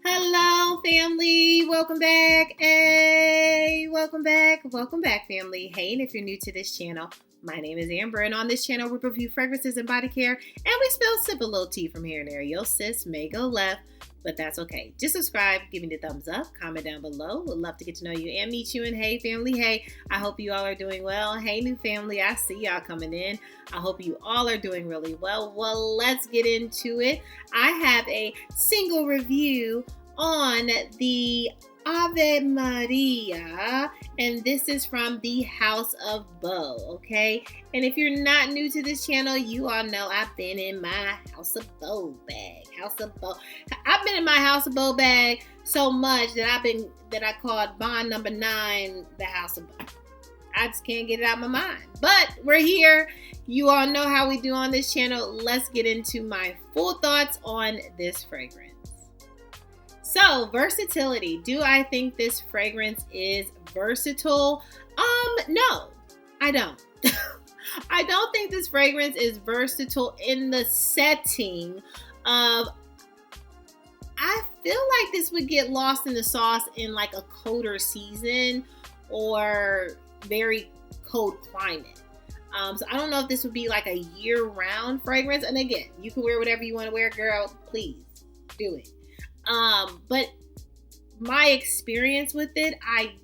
Hello, family. Welcome back. Hey, welcome back. Welcome back, family. Hey, and if you're new to this channel, my name is Amber, and on this channel, we review fragrances and body care, and we sip a little tea from here and there. Your sis may go left, but that's okay. Just subscribe, give me the thumbs up, comment down below. Would love to get to know you and meet you. And hey, family, hey, I hope you all are doing well. Hey, new family, I see y'all coming in. I hope you all are doing really well. Well, let's get into it. I have a single review on the Ave Maria, and this is from the House of Beau, okay? And if you're not new to this channel, you all know I've been in my House of Beau bag. House of Beau. I've been in my House of Beau bag so much that I called bond number 9 the House of Beau. I just can't get it out of my mind. But we're here. You all know how we do on this channel. Let's get into my full thoughts on this fragrance. So, versatility. Do I think this fragrance is versatile? No, I don't. I don't think this fragrance is versatile in the setting of, I feel like this would get lost in the sauce in like a colder season or very cold climate. So I don't know if this would be like a year-round fragrance. And again, you can wear whatever you want to wear, girl. Please do it. But my experience with it, I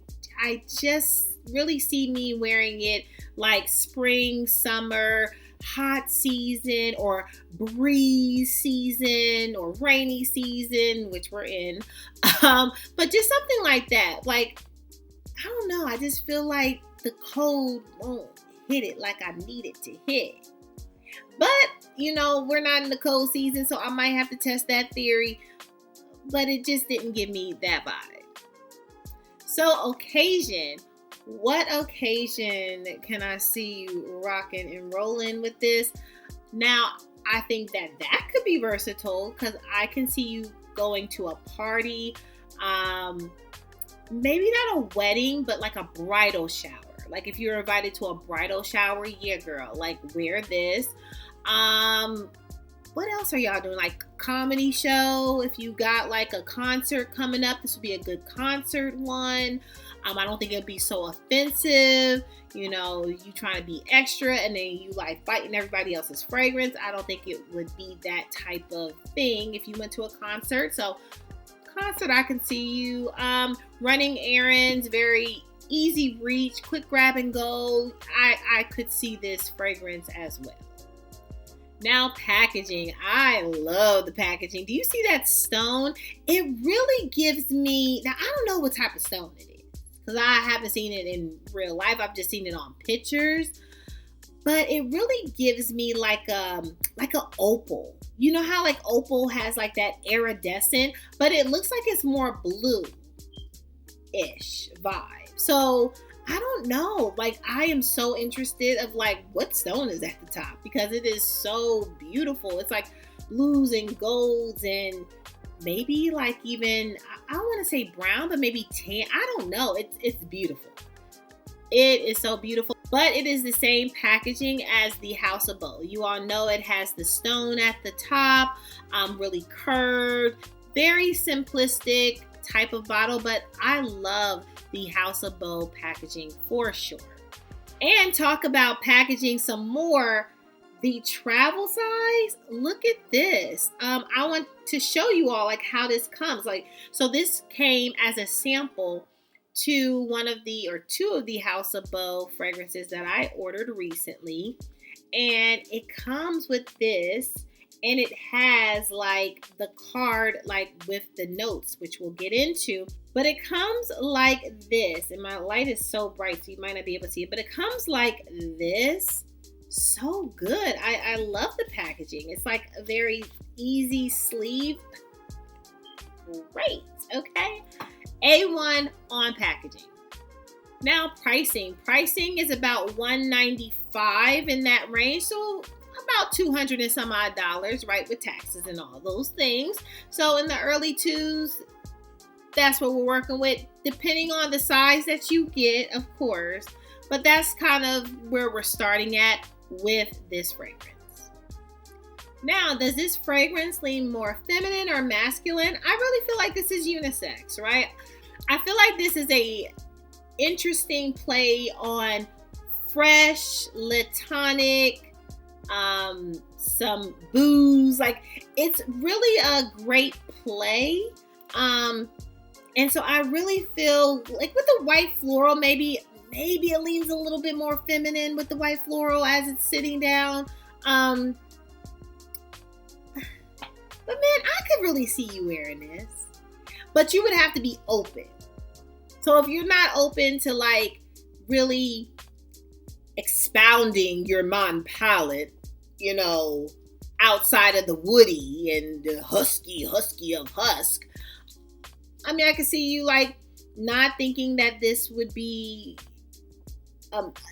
just really see me wearing it like spring, summer, hot season, or breeze season, or rainy season, which we're in. But just something like that. Like, I don't know. I just feel like the cold won't hit it like I need it to hit. But, you know, we're not in the cold season, so I might have to test that theory. But it just didn't give me that vibe. So, occasion. What occasion can I see you rocking and rolling with this? Now, I think that could be versatile because I can see you going to a party. Maybe not a wedding, but like a bridal shower. Like if you're invited to a bridal shower, yeah, girl, like wear this. What else are y'all doing? Like comedy show. If you got like a concert coming up, this would be a good concert one. I don't think it'd be so offensive. You know, you trying to be extra and then you like fighting everybody else's fragrance. I don't think it would be that type of thing if you went to a concert. So concert, I can see you. Running errands, very easy reach, quick grab and go. I could see this fragrance as well. Now, packaging. I love the packaging. Do you see that stone? It really gives me, now I don't know what type of stone it is because I haven't seen it in real life. I've just seen it on pictures. But it really gives me like a opal. You know how like opal has like that iridescent, but it looks like it's more blue-ish vibe. So I don't know. Like, I am so interested of like what stone is at the top because it is so beautiful. It's like blues and golds and maybe like even, I don't want to say brown, but maybe tan. I don't know. It's beautiful. It is so beautiful. But it is the same packaging as the House of Beau. You all know it has the stone at the top, really curved, very simplistic type of bottle, but I love the House of Beau packaging for sure. And talk about packaging some more, the travel size. Look at this. I want to show you all like how this comes. Like, so this came as a sample to two of the House of Beau fragrances that I ordered recently. And it comes with this. And it has like the card like with the notes, which we'll get into. But it comes like this. And my light is so bright, so you might not be able to see it. But it comes like this. So good. I love the packaging. It's like a very easy sleeve. Great. Okay. A1 on packaging. Now pricing. Pricing is about $195 in that range. So about $200 and some odd dollars, right, with taxes and all those things. So in the early twos, that's what we're working with, depending on the size that you get, of course. But that's kind of where we're starting at with this fragrance. Now, does this fragrance lean more feminine or masculine? I really feel like this is unisex, right? I feel like this is a interesting play on fresh, latonic, some booze. Like, it's really a great play. And so I really feel like with the white floral, maybe it leans a little bit more feminine with the white floral as it's sitting down. But man, I could really see you wearing this. But you would have to be open. So if you're not open to like really expounding your mon palette, you know, outside of the woody and the husky of husk, I mean, I could see you like not thinking that this would be,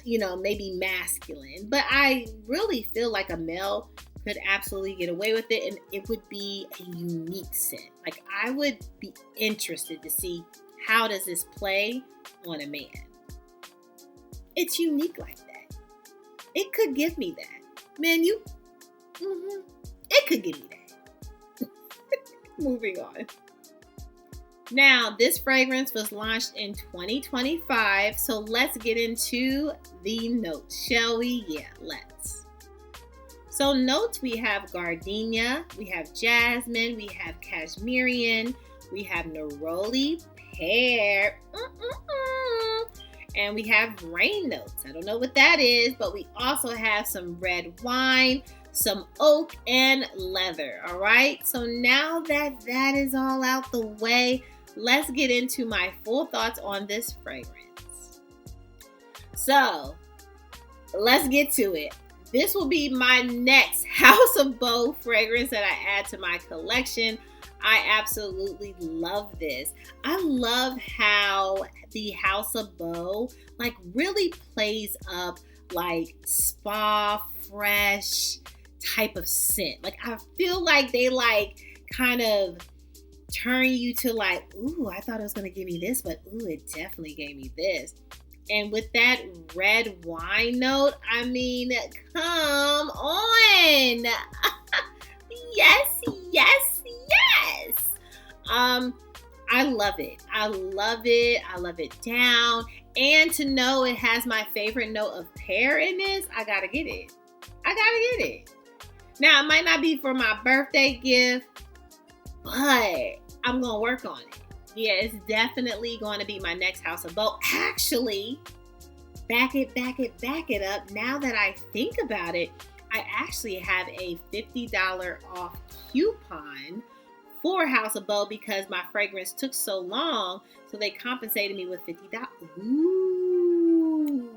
you know, maybe masculine. But I really feel like a male could absolutely get away with it, and it would be a unique scent. Like, I would be interested to see how does this play on a man. It's unique like that. It could give me that. Man, it could give me that. Moving on. Now, this fragrance was launched in 2025, so let's get into the notes, shall we? Yeah, let's. So notes, we have gardenia, we have jasmine, we have cashmerian, we have neroli, pear, and we have rain notes. I don't know what that is, but we also have some red wine, some oak, and leather. All right, so now that is all out the way, let's get into my full thoughts on this fragrance. So let's get to it. This will be my next House of Beau fragrance that I add to my collection. I absolutely love this. I love how the House of Beau like really plays up like spa fresh type of scent. Like, I feel like they like kind of turn you to like, ooh, I thought it was gonna give me this, but ooh, it definitely gave me this. And with that red wine note, I mean, come on. Yes. I love it. I love it down. And to know it has my favorite note of pear in this, I gotta get it. Now, it might not be for my birthday gift, but I'm gonna work on it. Yeah, it's definitely going to be my next House of Beau. Actually, back it up. Now that I think about it, I actually have a $50 off coupon for House of Beau because my fragrance took so long, so they compensated me with $50. Ooh,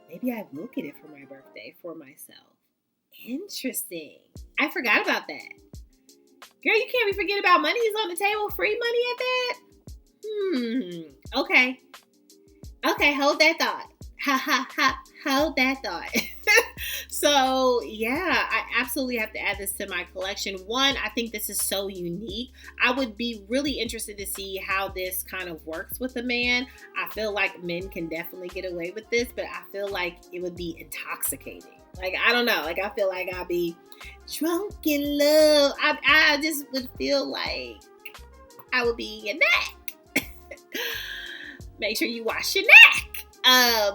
maybe I will get it for my birthday for myself. Interesting. I forgot about that. Girl, you can't be forgetting about money is on the table. Free money at that? Okay, hold that thought. Hold that thought. So, yeah, I absolutely have to add this to my collection. One, I think this is so unique. I would be really interested to see how this kind of works with a man. I feel like men can definitely get away with this, but I feel like it would be intoxicating. Like, I don't know. Like, I feel like I'd be drunk in love. I just would feel like I would be in your neck. Make sure you wash your neck.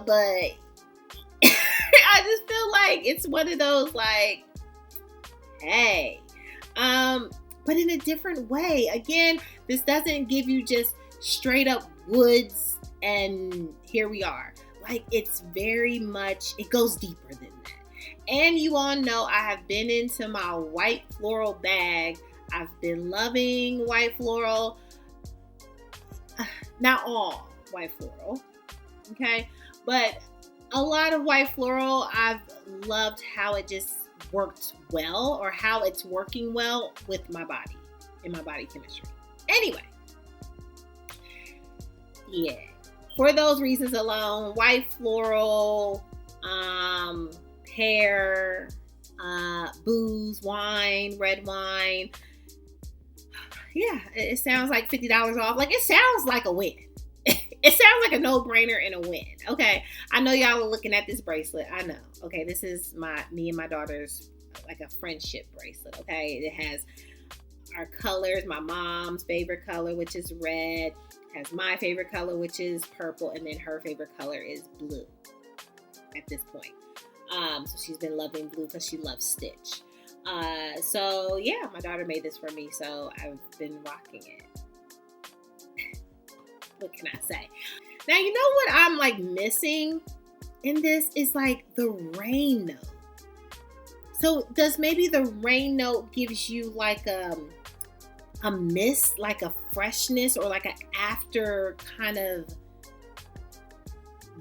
But I just feel like it's one of those like, hey, but in a different way. Again, this doesn't give you just straight up woods and here we are. Like, it's very much, it goes deeper than that. And you all know I have been into my white floral bag. I've been loving white floral. Not all white floral, okay? But a lot of white floral, I've loved how it just worked well, or how it's working well with my body and my body chemistry. Anyway, yeah, for those reasons alone, white floral, pear, booze, wine, red wine. Yeah, it sounds like $50 off. Like, it sounds like a win. It sounds like a no-brainer and a win. Okay, I know y'all are looking at this bracelet. I know. Okay, this is me and my daughter's like a friendship bracelet. Okay, it has our colors, my mom's favorite color, which is red, has my favorite color, which is purple, and then her favorite color is blue at this point. So she's been loving blue because she loves Stitch. So yeah, my daughter made this for me, so I've been rocking it. What can I say? Now, you know what I'm like missing in this is like the rain note. So does maybe the rain note gives you like a mist, like a freshness, or like an after kind of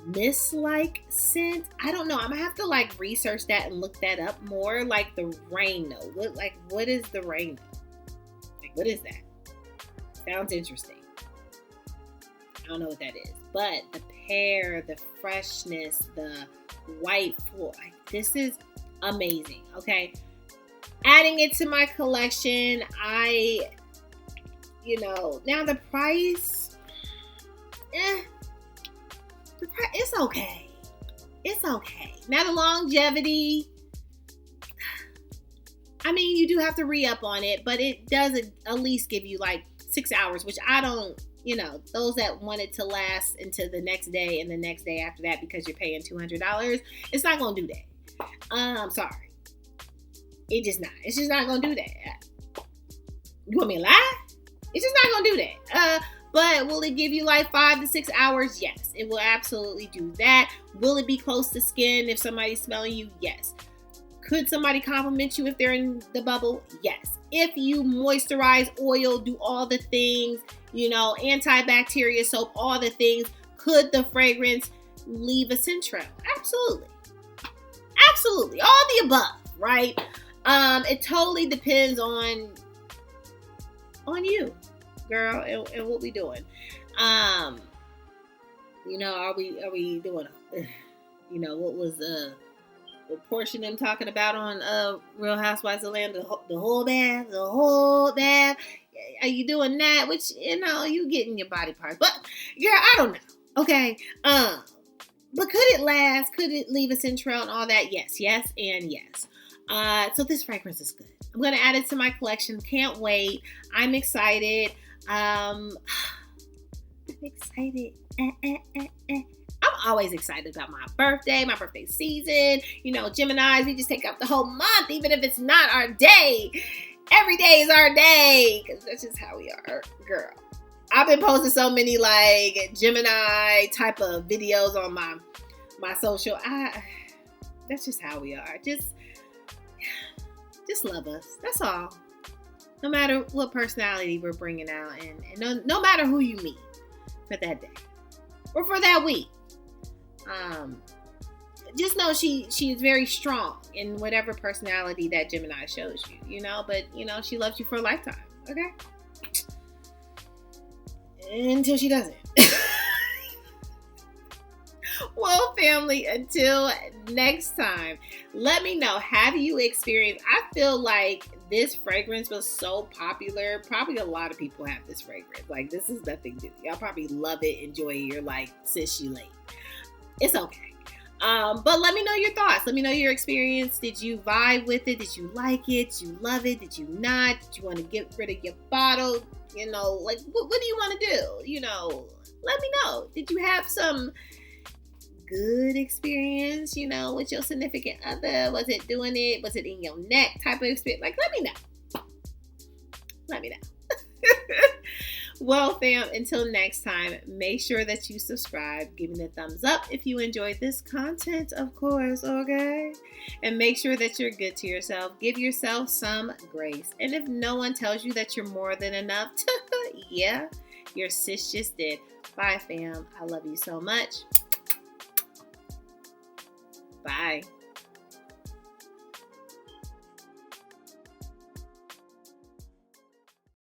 mist-like scent? I don't know. I'm gonna have to like research that and look that up more. Like the rain note. What is the rain note? Like, what is that? Sounds interesting. I don't know what that is. But the pear, the freshness, the white floor, like this is amazing. Okay. Adding it to my collection. Now the price, it's okay. It's okay. Now the longevity, I mean, you do have to re-up on it, but it does at least give you like 6 hours, which I don't, those that want it to last until the next day and the next day after that because you're paying $200, it's not going to do that. I'm sorry. It's just not. It's just not going to do that. You want me to lie? It's just not going to do that. But will it give you like 5 to 6 hours? Yes, it will absolutely do that. Will it be close to skin if somebody's smelling you? Yes. Could somebody compliment you if they're in the bubble? Yes. If you moisturize, oil, do all the things, antibacterial soap, all the things, could the fragrance leave a scent trail? Absolutely. Absolutely. All the above, right? It totally depends on you, girl, and what we doing. Are we doing what was what portion I'm talking about on Real Housewives of Atlanta, the whole bath. Are you doing that? Which you getting your body parts, but girl, I don't know. Okay, but could it last? Could it leave a scent trail and all that? Yes, and yes. So this fragrance is good. I'm gonna add it to my collection. Can't wait. I'm excited. I'm excited. I'm always excited about my birthday season. Geminis, we just take up the whole month, even if it's not our day. Every day is our day, because that's just how we are, girl. I've been posting so many like Gemini type of videos on my social. That's just how we are. Just love us. That's all. No matter what personality we're bringing out, and no matter who you meet for that day or for that week. Just know she is very strong in whatever personality that Gemini shows you, but she loves you for a lifetime, okay? Until she doesn't. Well, family, until next time, let me know, have you experienced, I feel like this fragrance was so popular. Probably a lot of people have this fragrance. Like, this is nothing new. Y'all probably love it, enjoy it. You're like, sis, she late. It's okay. But let me know your thoughts. Let me know your experience. Did you vibe with it? Did you like it? Did you love it? Did you not? Did you want to get rid of your bottle? Like, what do you want to do? Let me know. Did you have some good experience, with your significant other? Was it doing it? Was it in your neck type of experience? Like, let me know. Let me know. Well, fam, until next time, make sure that you subscribe. Give me a thumbs up if you enjoyed this content, of course, okay? And make sure that you're good to yourself. Give yourself some grace. And if no one tells you that you're more than enough, yeah, your sis just did. Bye, fam. I love you so much. Bye.